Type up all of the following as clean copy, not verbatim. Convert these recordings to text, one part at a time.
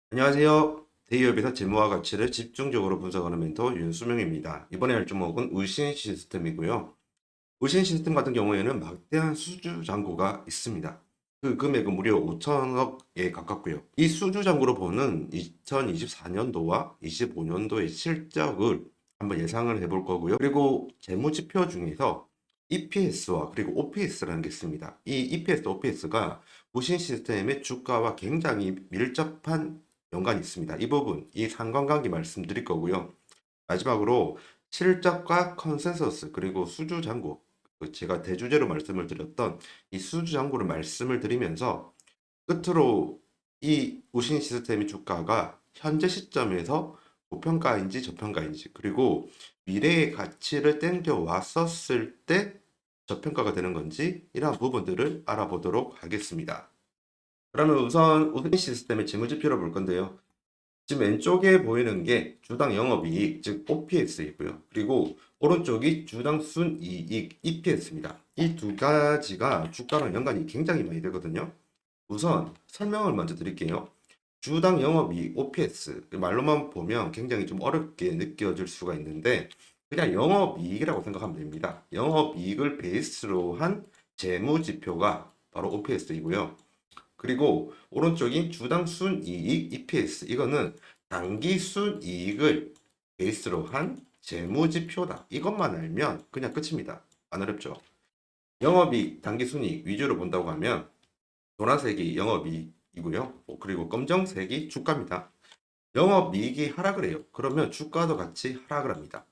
안녕하세요. 대기업에서 재무와 가치를 집중적으로 분석하는 멘토 윤수명입니다. 이번에 할 종목은 울신 시스템이고요. 울신 시스템 같은 경우에는 막대한 수주 잔고가 있습니다. 그 금액은 무려 5천억에 가깝고요. 이 수주 잔고로 보는 2024년도와 25년도의 실적을 한번 예상을 해볼 거고요. 그리고 재무지표 중에서 EPS와 그리고 OPS라는 게 있습니다. 이 EPS, OPS가 우신 시스템의 주가와 굉장히 밀접한 연관이 있습니다. 이 부분, 이 상관관계 말씀드릴 거고요. 마지막으로 실적과 컨센서스 그리고 수주 잔고, 제가 대주제로 말씀을 드렸던 이 수주 잔고를 말씀을 드리면서 끝으로 이 우신 시스템의 주가가 현재 시점에서 고평가인지 저평가인지, 그리고 미래의 가치를 땡겨 왔었을 때 저평가가 되는 건지, 이러한 부분들을 알아보도록 하겠습니다. 그러면 우선 우신 시스템의 재무지표를 볼 건데요. 지금 왼쪽에 보이는 게 주당 영업이익, 즉 OPS이고요. 그리고 오른쪽이 주당 순이익 EPS입니다. 이 두 가지가 주가랑 연관이 굉장히 많이 되거든요. 우선 설명을 먼저 드릴게요. 주당 영업이익 OPS, 말로만 보면 굉장히 좀 어렵게 느껴질 수가 있는데 그냥 영업이익이라고 생각하면 됩니다. 영업이익을 베이스로 한 재무지표가 바로 OPS이고요. 그리고 오른쪽인 주당 순이익 EPS, 이거는 단기 순이익을 베이스로 한 재무지표다. 이것만 알면 그냥 끝입니다. 안 어렵죠? 영업이익, 단기 순이익 위주로 본다고 하면 노란색이 영업이익이고요. 그리고 검정색이 주가입니다. 영업이익이 하락을 해요. 그러면 주가도 같이 하락을 합니다.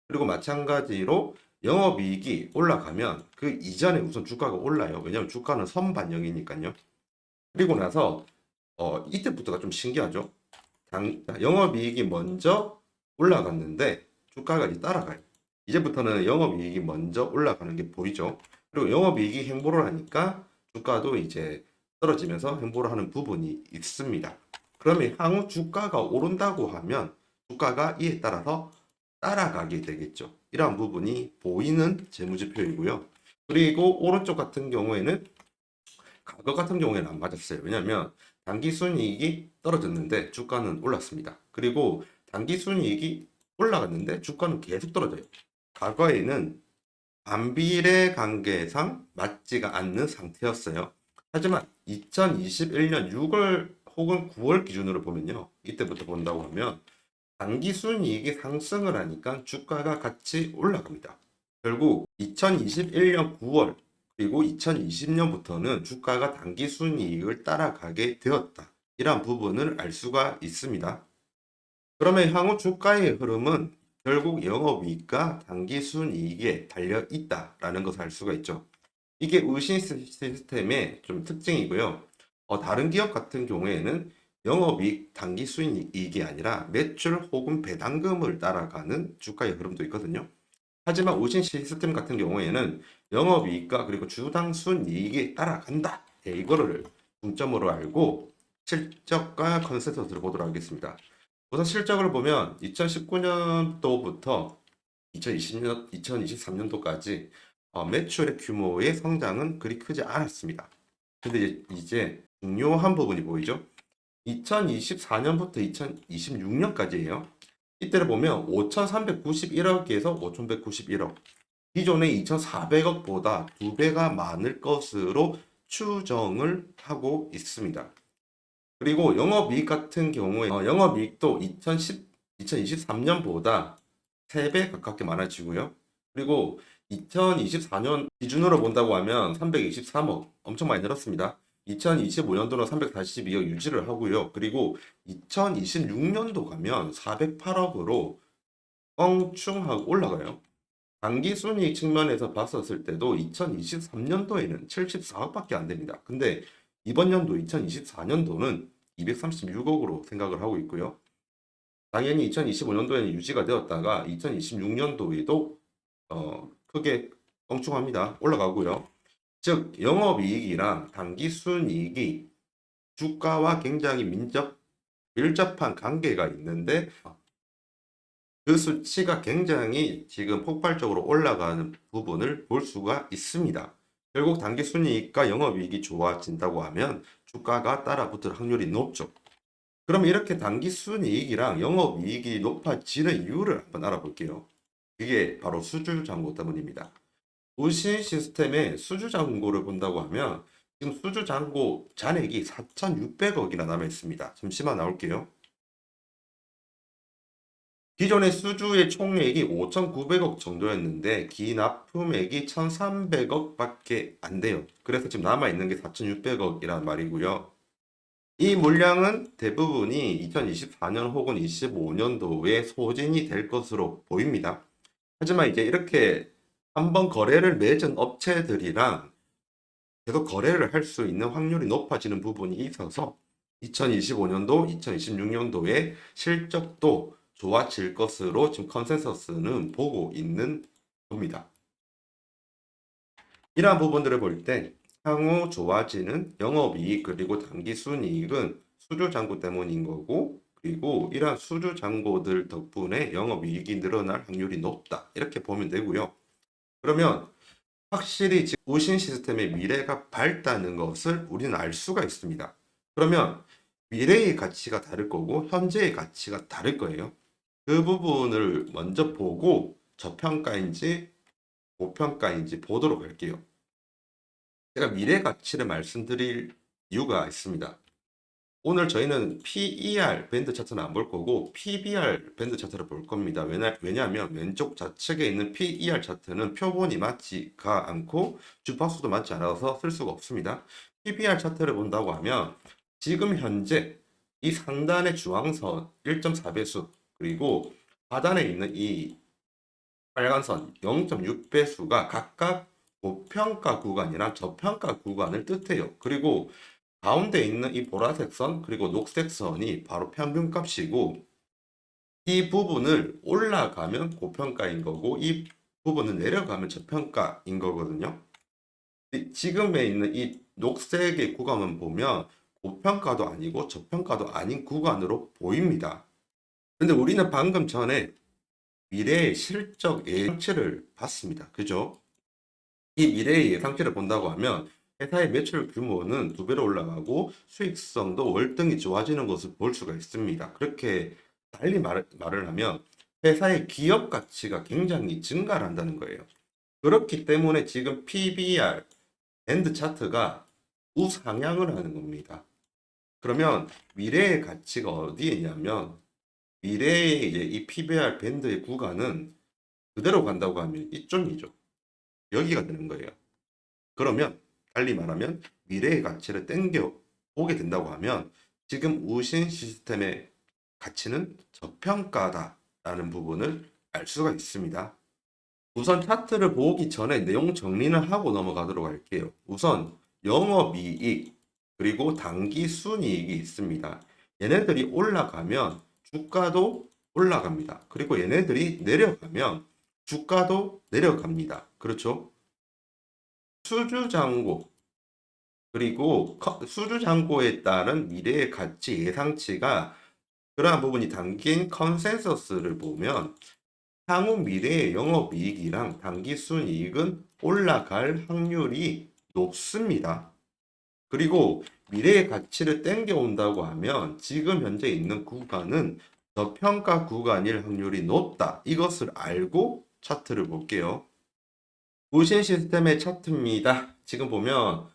그리고 마찬가지로 영업이익이 올라가면 그 이전에 우선 주가가 올라요. 왜냐하면 주가는 선반영이니까요. 그리고 나서 이때부터가 좀 신기하죠. 영업이익이 먼저 올라갔는데 주가가 이제 따라가요. 이제부터는 영업이익이 먼저 올라가는 게 보이죠. 그리고 영업이익이 행보를 하니까 주가도 이제 떨어지면서 행보를 하는 부분이 있습니다. 그러면 향후 주가가 오른다고 하면 주가가 이에 따라서 따라가게 되겠죠. 이러한 부분이 보이는 재무지표이고요. 그리고 오른쪽 같은 경우에는 과거 같은 경우에는 안 맞았어요. 왜냐하면 단기 순이익이 떨어졌는데 주가는 올랐습니다. 그리고 단기 순이익이 올라갔는데 주가는 계속 떨어져요. 과거에는 반비례 관계상 맞지가 않는 상태였어요. 하지만 2021년 6월 혹은 9월 기준으로 보면요. 이때부터 본다고 하면 단기 순이익이 상승을 하니까 주가가 같이 올라갑니다. 결국 2021년 9월 그리고 2020년부터는 주가가 단기 순이익을 따라가게 되었다. 이러한 부분을 알 수가 있습니다. 그러면 향후 주가의 흐름은 결국 영업이익과 단기 순이익에 달려 있다라는 것을 알 수가 있죠. 이게 우신 시스템의 좀 특징이고요. 다른 기업 같은 경우에는 영업이익, 단기 순이익이 아니라 매출 혹은 배당금을 따라가는 주가의 흐름도 있거든요. 하지만 우신 시스템 같은 경우에는 영업이익과 그리고 주당 순이익이 따라간다. 이거를 중점으로 알고 실적과 컨센서스를 보도록 하겠습니다. 우선 실적을 보면 2019년도부터 2020년, 2023년도까지 매출의 규모의 성장은 그리 크지 않았습니다. 근데 이제 중요한 부분이 보이죠? 2024년부터 2026년까지예요. 이때를 보면 5,391억에서 5,191억. 기존의 2,400억보다 2배가 많을 것으로 추정을 하고 있습니다. 그리고 영업이익 같은 경우에 영업이익도 2023년보다 3배 가깝게 많아지고요. 그리고 2024년 기준으로 본다고 하면 323억, 엄청 많이 늘었습니다. 2025년도는 342억 유지를 하고요. 그리고 2026년도 가면 408억으로 껑충하고 올라가요. 당기순이익 측면에서 봤었을 때도 2023년도에는 74억밖에 안 됩니다. 근데 이번 연도 2024년도는 236억으로 생각을 하고 있고요. 당연히 2025년도에는 유지가 되었다가 2026년도에도 크게 껑충합니다. 올라가고요. 즉 영업이익이랑 당기순이익이 주가와 굉장히 밀접한 관계가 있는데 그 수치가 굉장히 지금 폭발적으로 올라가는 부분을 볼 수가 있습니다. 결국 단기순이익과 영업이익이 좋아진다고 하면 주가가 따라붙을 확률이 높죠. 그럼 이렇게 단기 순이익이랑 영업이익이 높아지는 이유를 한번 알아볼게요. 그게 바로 수주잔고 때문입니다. 우신 시스템의 수주잔고를 본다고 하면 지금 수주잔고 잔액이 4,600억이나 남아 있습니다. 잠시만 나올게요. 기존의 수주의 총액이 5,900억 정도였는데 기납품액이 1,300억 밖에 안 돼요. 그래서 지금 남아 있는 게 4,600억이란 말이고요. 이 물량은 대부분이 2024년 혹은 25년도에 소진이 될 것으로 보입니다. 하지만 이제 이렇게 한번 거래를 맺은 업체들이랑 계속 거래를 할 수 있는 확률이 높아지는 부분이 있어서 2025년도, 2026년도에 실적도 좋아질 것으로 지금 컨센서스는 보고 있는 겁니다. 이러한 부분들을 볼 때 향후 좋아지는 영업이익 그리고 당기순이익은 수주잔고 때문인 거고, 그리고 이러한 수주잔고들 덕분에 영업이익이 늘어날 확률이 높다, 이렇게 보면 되고요. 그러면 확실히 지금 우신 시스템의 미래가 밝다는 것을 우리는 알 수가 있습니다. 그러면 미래의 가치가 다를 거고 현재의 가치가 다를 거예요. 그 부분을 먼저 보고 저평가인지 고평가인지 보도록 할게요. 제가 미래 가치를 말씀드릴 이유가 있습니다. 오늘 저희는 PER 밴드 차트는 안 볼 거고 PBR 밴드 차트를 볼 겁니다. 왜냐하면 왼쪽 좌측에 있는 PER 차트는 표본이 맞지가 않고 주파수도 맞지 않아서 쓸 수가 없습니다. PBR 차트를 본다고 하면 지금 현재 이 상단의 주황선 1.4배수 그리고 하단에 있는 이 빨간선 0.6배수가 각각 고평가 구간이랑 저평가 구간을 뜻해요. 그리고 가운데 있는 이 보라색 선 그리고 녹색 선이 바로 평균값이고, 이 부분을 올라가면 고평가인 거고 이 부분을 내려가면 저평가인 거거든요. 지금에 있는 이 녹색의 구간만 보면 고평가도 아니고 저평가도 아닌 구간으로 보입니다. 근데 우리는 방금 전에 미래의 실적 예상치를 봤습니다. 그죠? 이 미래의 예상치를 본다고 하면 회사의 매출 규모는 2배로 올라가고 수익성도 월등히 좋아지는 것을 볼 수가 있습니다. 그렇게 달리 말을 하면 회사의 기업 가치가 굉장히 증가를 한다는 거예요. 그렇기 때문에 지금 PBR 밴드 차트가 우상향을 하는 겁니다. 그러면 미래의 가치가 어디에 있냐면 미래의 이제 이 PBR 밴드의 구간은 그대로 간다고 하면 이쪽이죠. 여기가 되는 거예요. 그러면 달리 말하면 미래의 가치를 땡겨 보게 된다고 하면 지금 우신 시스템의 가치는 저평가다라는 부분을 알 수가 있습니다. 우선 차트를 보기 전에 내용 정리는 하고 넘어가도록 할게요. 우선 영업이익 그리고 당기순이익이 있습니다. 얘네들이 올라가면 주가도 올라갑니다. 그리고 얘네들이 내려가면 주가도 내려갑니다. 그렇죠? 수주잔고 그리고 수주잔고에 따른 미래의 가치 예상치가 그러한 부분이 담긴 컨센서스를 보면 향후 미래의 영업이익이랑 당기순이익은 올라갈 확률이 높습니다. 그리고 미래의 가치를 땡겨온다고 하면 지금 현재 있는 구간은 저평가 구간일 확률이 높다. 이것을 알고 차트를 볼게요. 우신 시스템의 차트입니다. 지금 보면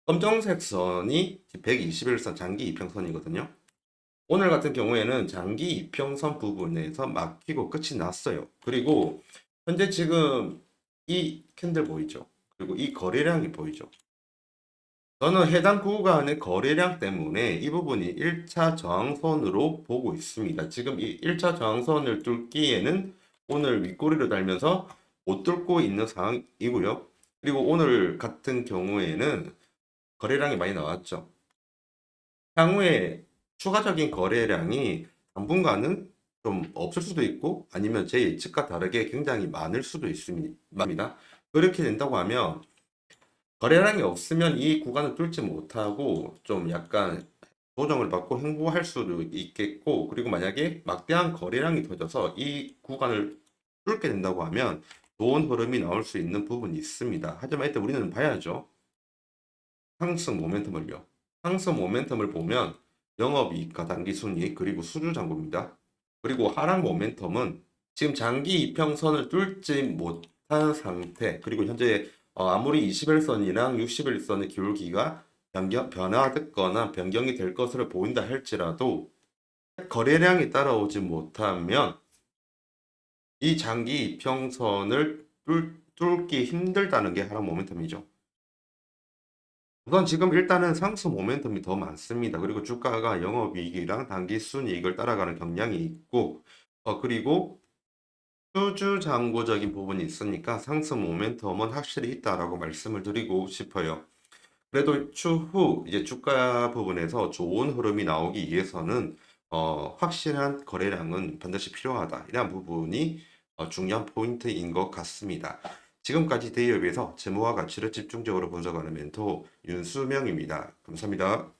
검정색 선이 121선 장기 이평선이거든요. 오늘 같은 경우에는 장기 이평선 부분에서 막히고 끝이 났어요. 그리고 현재 지금 이 캔들 보이죠? 그리고 이 거래량이 보이죠? 저는 해당 구간의 거래량 때문에 이 부분이 1차 저항선으로 보고 있습니다. 지금 이 1차 저항선을 뚫기에는 오늘 윗꼬리를 달면서 못 뚫고 있는 상황이고요. 그리고 오늘 같은 경우에는 거래량이 많이 나왔죠. 향후에 추가적인 거래량이 당분간은 좀 없을 수도 있고 아니면 제 예측과 다르게 굉장히 많을 수도 있습니다. 그렇게 된다고 하면 거래량이 없으면 이 구간을 뚫지 못하고 좀 약간 조정을 받고 횡보할 수도 있겠고, 그리고 만약에 막대한 거래량이 터져서 이 구간을 뚫게 된다고 하면 좋은 흐름이 나올 수 있는 부분이 있습니다. 하지만 일단 우리는 봐야죠. 상승 모멘텀을요. 상승 모멘텀을 보면 영업이익과 단기순이익 그리고 수주잔고입니다. 그리고 하락 모멘텀은 지금 장기 이평선을 뚫지 못한 상태 그리고 현재 아무리 21선이랑 61선의 기울기가 변화됐거나 변경이 될 것으로 보인다 할지라도 거래량이 따라오지 못하면 이 장기 이평선을 뚫기 힘들다는 게 하락 모멘텀이죠. 우선 지금 일단은 상승 모멘텀이 더 많습니다. 그리고 주가가 영업이익이랑 단기순이익을 따라가는 경향이 있고, 그리고 수주잔고적인 부분이 있으니까 상승 모멘텀은 확실히 있다라고 말씀을 드리고 싶어요. 그래도 추후 이제 주가 부분에서 좋은 흐름이 나오기 위해서는 확실한 거래량은 반드시 필요하다. 이런 부분이 중요한 포인트인 것 같습니다. 지금까지 대기업에서 재무와 가치를 집중적으로 분석하는 멘토 윤수명입니다. 감사합니다.